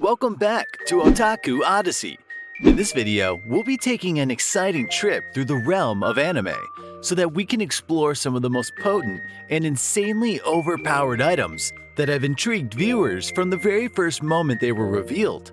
Welcome back to Otaku Odyssey. In this video, we'll be taking an exciting trip through the realm of anime so that we can explore some of the most potent and insanely overpowered items that have intrigued viewers from the very first moment they were revealed.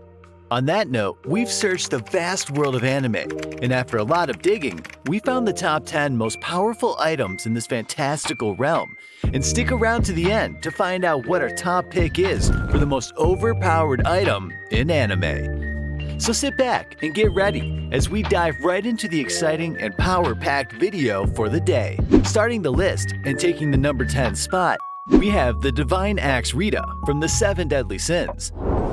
On that note, we've searched the vast world of anime, and after a lot of digging, we found the top 10 most powerful items in this fantastical realm. And stick around to the end to find out what our top pick is for the most overpowered item in anime. So sit back and get ready as we dive right into the exciting and power-packed video for the day. Starting the list and taking the number 10 spot, we have the Divine Axe Rita from the 7 Deadly Sins.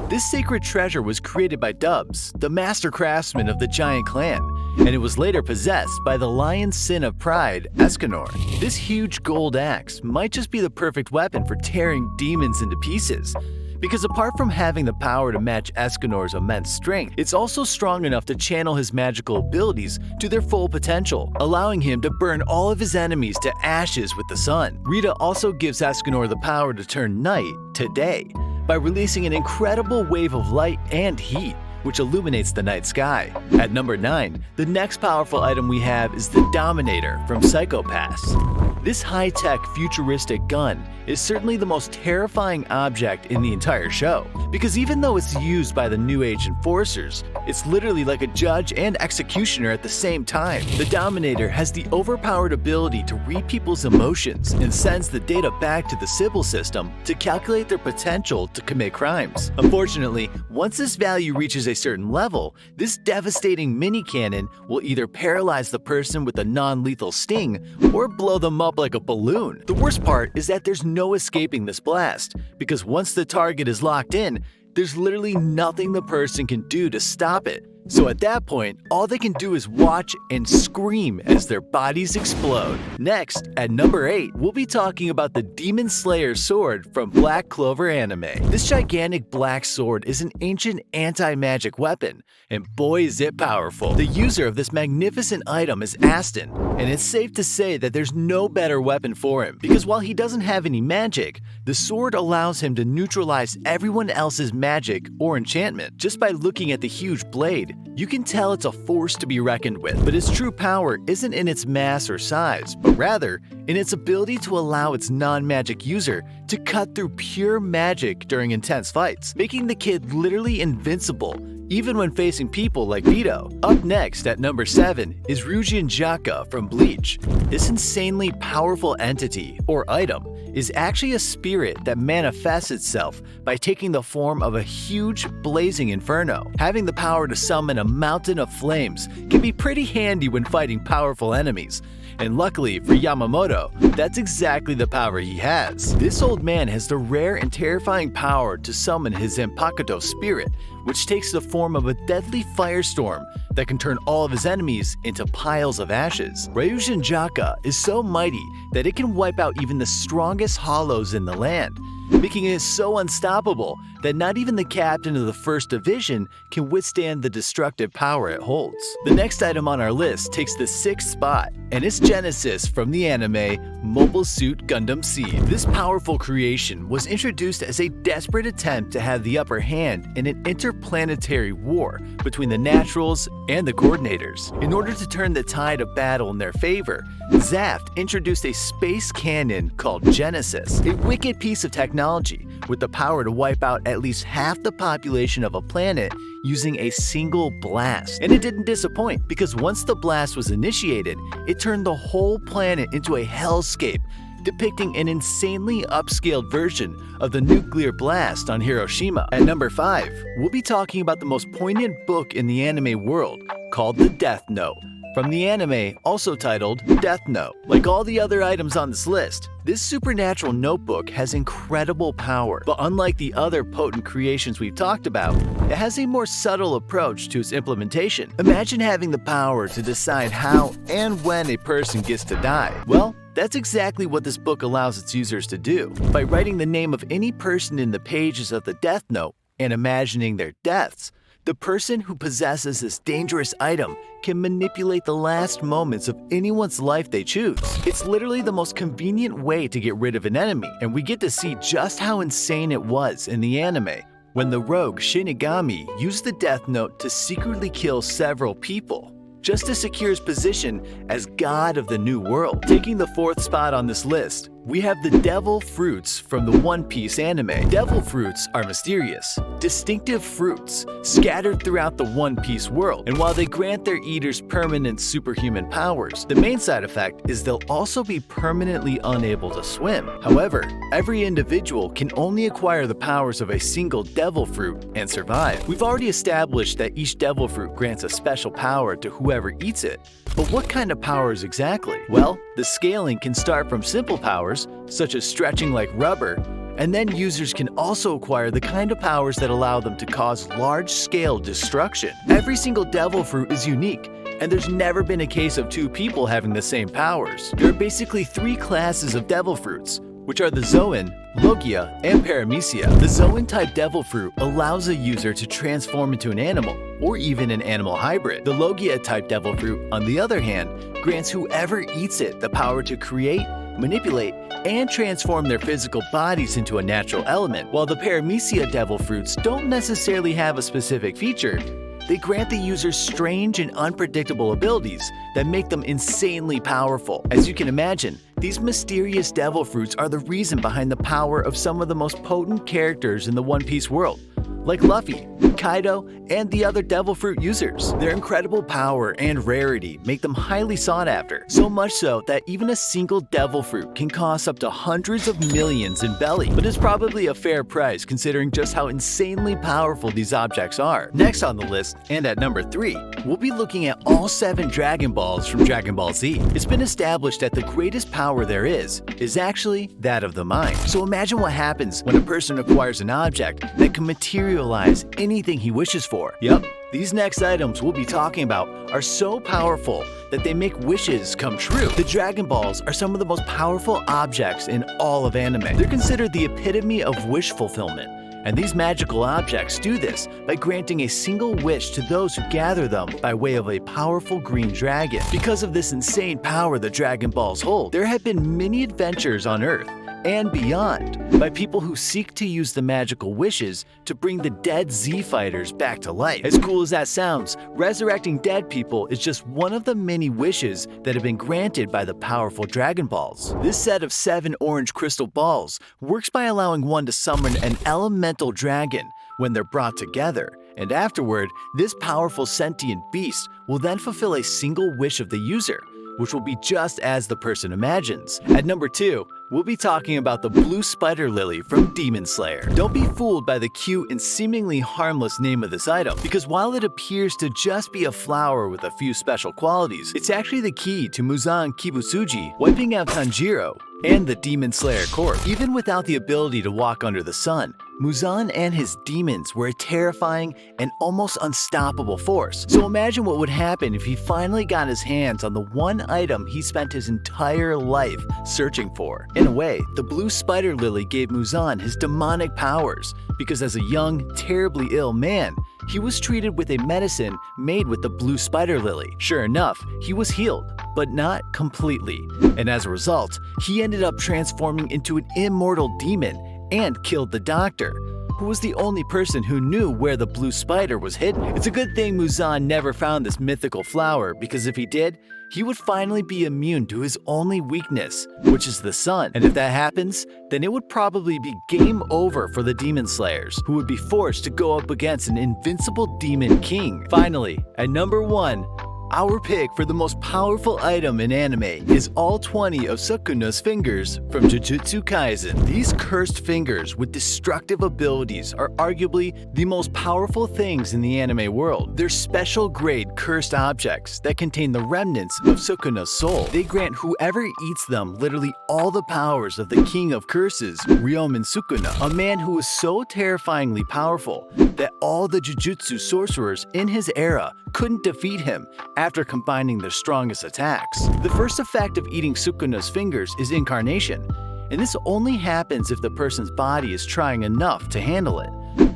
This sacred treasure was created by Dubs, the master craftsman of the giant clan, and it was later possessed by the lion sin of pride, Escanor. This huge gold axe might just be the perfect weapon for tearing demons into pieces, because apart from having the power to match Escanor's immense strength, it's also strong enough to channel his magical abilities to their full potential, allowing him to burn all of his enemies to ashes with the sun. Rita also gives Escanor the power to turn night to day, by releasing an incredible wave of light and heat, which illuminates the night sky. At number 9, the next powerful item we have is the Dominator from Psycho-Pass. This high-tech futuristic gun is certainly the most terrifying object in the entire show, because even though it's used by the New Age enforcers, it's literally like a judge and executioner at the same time. The Dominator has the overpowered ability to read people's emotions and sends the data back to the Sybil system to calculate their potential to commit crimes. Unfortunately, once this value reaches a certain level, this devastating mini-cannon will either paralyze the person with a non-lethal sting or blow them up like a balloon. The worst part is that there's no escaping this blast, because once the target is locked in, there's literally nothing the person can do to stop it. So at that point, all they can do is watch and scream as their bodies explode. Next, at number 8, we'll be talking about the Demon Slayer sword from Black Clover anime. This gigantic black sword is an ancient anti-magic weapon, and boy is it powerful. The user of this magnificent item is Aston, and it's safe to say that there's no better weapon for him, because while he doesn't have any magic, the sword allows him to neutralize everyone else's magic or enchantment. Just by looking at the huge blade, you can tell it's a force to be reckoned with, but its true power isn't in its mass or size, but rather in its ability to allow its non-magic user to cut through pure magic during intense fights, making the kid literally invincible, even when facing people like Vito. Up next at number 7 is Ryujin Jaka from Bleach. This insanely powerful entity, or item, is actually a spirit that manifests itself by taking the form of a huge blazing inferno. Having the power to summon a mountain of flames can be pretty handy when fighting powerful enemies. And luckily for Yamamoto, that's exactly the power he has. This old man has the rare and terrifying power to summon his Zanpakuto spirit, which takes the form of a deadly firestorm that can turn all of his enemies into piles of ashes. Ryujin Jaka is so mighty that it can wipe out even the strongest hollows in the land, making it so unstoppable that not even the captain of the 1st Division can withstand the destructive power it holds. The next item on our list takes the 6th spot, and it's Genesis from the anime Mobile Suit Gundam Seed. This powerful creation was introduced as a desperate attempt to have the upper hand in an interplanetary war between the Naturals and the Coordinators. In order to turn the tide of battle in their favor, Zaft introduced a space cannon called Genesis, a wicked piece of technology with the power to wipe out at least half the population of a planet using a single blast. And it didn't disappoint, because once the blast was initiated, it turned the whole planet into a hellscape, depicting an insanely upscaled version of the nuclear blast on Hiroshima. At number 5, we'll be talking about the most poignant book in the anime world, called the Death Note, from the anime also titled Death Note. Like all the other items on this list, this supernatural notebook has incredible power, but unlike the other potent creations we've talked about, it has a more subtle approach to its implementation. Imagine having the power to decide how and when a person gets to die. Well, that's exactly what this book allows its users to do. By writing the name of any person in the pages of the Death Note and imagining their deaths, the person who possesses this dangerous item can manipulate the last moments of anyone's life they choose. It's literally the most convenient way to get rid of an enemy, and we get to see just how insane it was in the anime. when the rogue Shinigami used the Death Note to secretly kill several people, just to secure his position as God of the New World. Taking the 4th spot on this list, we have the devil fruits from the One Piece anime. Devil fruits are mysterious, distinctive fruits scattered throughout the One Piece world, and while they grant their eaters permanent superhuman powers, the main side effect is they'll also be permanently unable to swim. However, every individual can only acquire the powers of a single devil fruit and survive. We've already established that each devil fruit grants a special power to whoever eats it, but what kind of powers exactly? Well, the scaling can start from simple powers, such as stretching like rubber, and then users can also acquire the kind of powers that allow them to cause large-scale destruction. Every single devil fruit is unique, and there's never been a case of 2 people having the same powers. There are basically 3 classes of devil fruits, which are the Zoan, Logia, and Paramecia. The Zoan-type devil fruit allows a user to transform into an animal, or even an animal hybrid. The Logia-type devil fruit, on the other hand, grants whoever eats it the power to create, manipulate, and transform their physical bodies into a natural element. While the Paramecia devil fruits don't necessarily have a specific feature, they grant the user strange and unpredictable abilities that make them insanely powerful. As you can imagine, these mysterious devil fruits are the reason behind the power of some of the most potent characters in the One Piece world, like Luffy, Kaido, and the other devil fruit users. Their incredible power and rarity make them highly sought after, so much so that even a single devil fruit can cost up to hundreds of millions in belly. But it's probably a fair price considering just how insanely powerful these objects are. Next on the list, and at number 3, we'll be looking at all 7 Dragon Balls from Dragon Ball Z. It's been established that the greatest power there is actually that of the mind. So imagine what happens when a person acquires an object that can materialize anything he wishes for. Yup, these next items we'll be talking about are so powerful that they make wishes come true. The Dragon Balls are some of the most powerful objects in all of anime. They're considered the epitome of wish fulfillment, and these magical objects do this by granting a single wish to those who gather them by way of a powerful green dragon. Because of this insane power the Dragon Balls hold, there have been many adventures on Earth and beyond by people who seek to use the magical wishes to bring the dead Z fighters back to life. As cool as that sounds, resurrecting dead people is just one of the many wishes that have been granted by the powerful Dragon Balls. This set of 7 orange crystal balls works by allowing one to summon an elemental dragon when they're brought together, and afterward, this powerful sentient beast will then fulfill a single wish of the user, which will be just as the person imagines. At number 2, we'll be talking about the blue spider lily from Demon Slayer. Don't be fooled by the cute and seemingly harmless name of this item, because while it appears to just be a flower with a few special qualities, it's actually the key to Muzan Kibusuji wiping out Tanjiro and the Demon Slayer Corps. Even without the ability to walk under the sun, Muzan and his demons were a terrifying and almost unstoppable force. So imagine what would happen if he finally got his hands on the one item he spent his entire life searching for. In a way, the blue spider lily gave Muzan his demonic powers, because as a young, terribly ill man, he was treated with a medicine made with the blue spider lily. Sure enough, he was healed, but not completely. And as a result, he ended up transforming into an immortal demon and killed the doctor, who was the only person who knew where the blue spider was hidden. It's a good thing Muzan never found this mythical flower, because if he did, he would finally be immune to his only weakness, which is the sun. And if that happens, then it would probably be game over for the Demon Slayers, who would be forced to go up against an invincible demon king. Finally, at number 1, our pick for the most powerful item in anime is all 20 of Sukuna's fingers from Jujutsu Kaisen. These cursed fingers with destructive abilities are arguably the most powerful things in the anime world. They're special grade cursed objects that contain the remnants of Sukuna's soul. They grant whoever eats them literally all the powers of the king of curses, Ryomen Sukuna, a man who was so terrifyingly powerful that all the Jujutsu sorcerers in his era couldn't defeat him after combining their strongest attacks. The first effect of eating Sukuna's fingers is incarnation, and this only happens if the person's body is trying enough to handle it.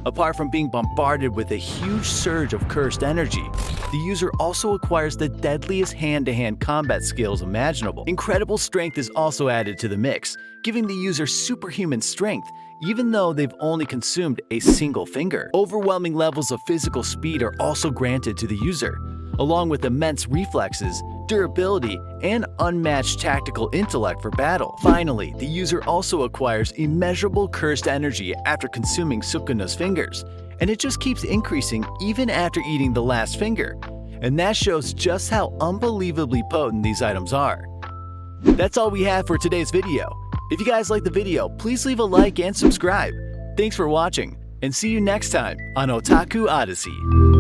Apart from being bombarded with a huge surge of cursed energy, the user also acquires the deadliest hand-to-hand combat skills imaginable. Incredible strength is also added to the mix, giving the user superhuman strength, even though they've only consumed a single finger. Overwhelming levels of physical speed are also granted to the user, along with immense reflexes, durability, and unmatched tactical intellect for battle. Finally, the user also acquires immeasurable cursed energy after consuming Sukuna's fingers, and it just keeps increasing even after eating the last finger. And that shows just how unbelievably potent these items are. That's all we have for today's video. If you guys liked the video, please leave a like and subscribe. Thanks for watching, and see you next time on Otaku Odyssey.